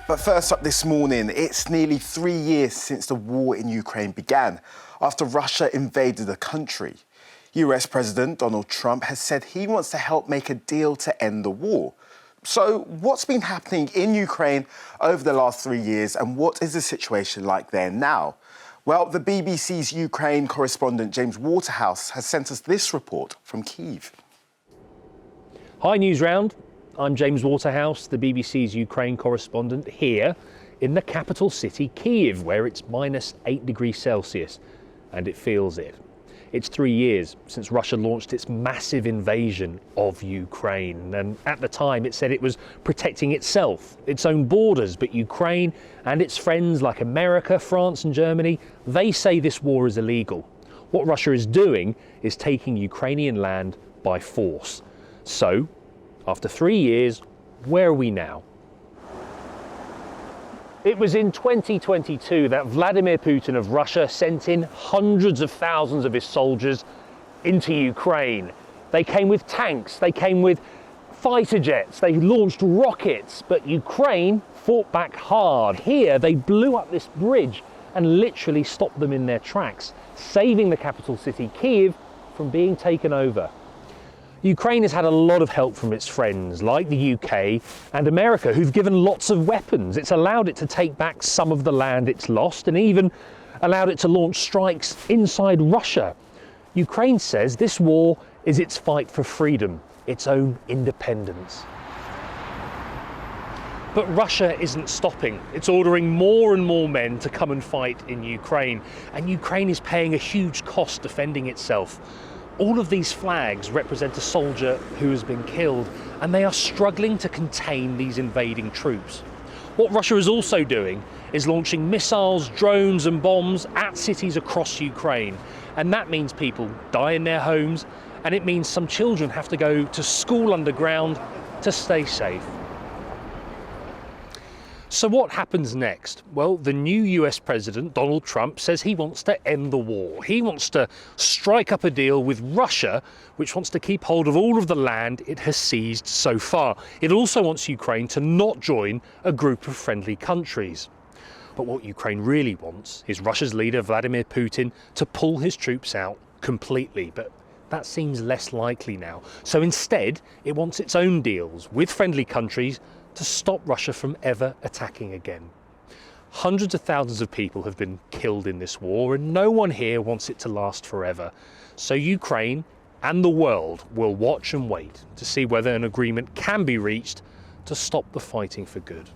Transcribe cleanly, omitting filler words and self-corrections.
But first up this morning, it's nearly 3 years since the war in Ukraine began, after Russia invaded the country. US President Donald Trump has said he wants to help make a deal to end the war. So what's been happening in Ukraine over the last 3 years, and what is the situation like there now? Well, the BBC's Ukraine correspondent James Waterhouse has sent us this report from Kyiv. Hi Newsround, I'm James Waterhouse, the BBC's Ukraine correspondent, here in the capital city Kyiv, where it's -8 degrees Celsius, and it feels it. It's 3 years since Russia launched its massive invasion of Ukraine, and at the time it said it was protecting itself, its own borders, but Ukraine and its friends like America, France and Germany, they say this war is illegal. What Russia is doing is taking Ukrainian land by force. So, after 3 years, where are we now? It was in 2022 that Vladimir Putin of Russia sent in hundreds of thousands of his soldiers into Ukraine. They came with tanks, they came with fighter jets, they launched rockets, but Ukraine fought back hard. Here, they blew up this bridge and literally stopped them in their tracks, saving the capital city, Kyiv, from being taken over. Ukraine has had a lot of help from its friends like the UK and America, who've given lots of weapons. It's allowed it to take back some of the land it's lost and even allowed it to launch strikes inside Russia. Ukraine says this war is its fight for freedom, its own independence. But Russia isn't stopping. It's ordering more and more men to come and fight in Ukraine, and Ukraine is paying a huge cost defending itself. All of these flags represent a soldier who has been killed, and they are struggling to contain these invading troops. What Russia is also doing is launching missiles, drones and bombs at cities across Ukraine. And that means people die in their homes, and it means some children have to go to school underground to stay safe. So what happens next? Well, the new US President, Donald Trump, says he wants to end the war. He wants to strike up a deal with Russia, which wants to keep hold of all of the land it has seized so far. It also wants Ukraine to not join a group of friendly countries. But what Ukraine really wants is Russia's leader, Vladimir Putin, to pull his troops out completely. But that seems less likely now. So instead, it wants its own deals with friendly countries to stop Russia from ever attacking again. Hundreds of thousands of people have been killed in this war, and no one here wants it to last forever. So Ukraine and the world will watch and wait to see whether an agreement can be reached to stop the fighting for good.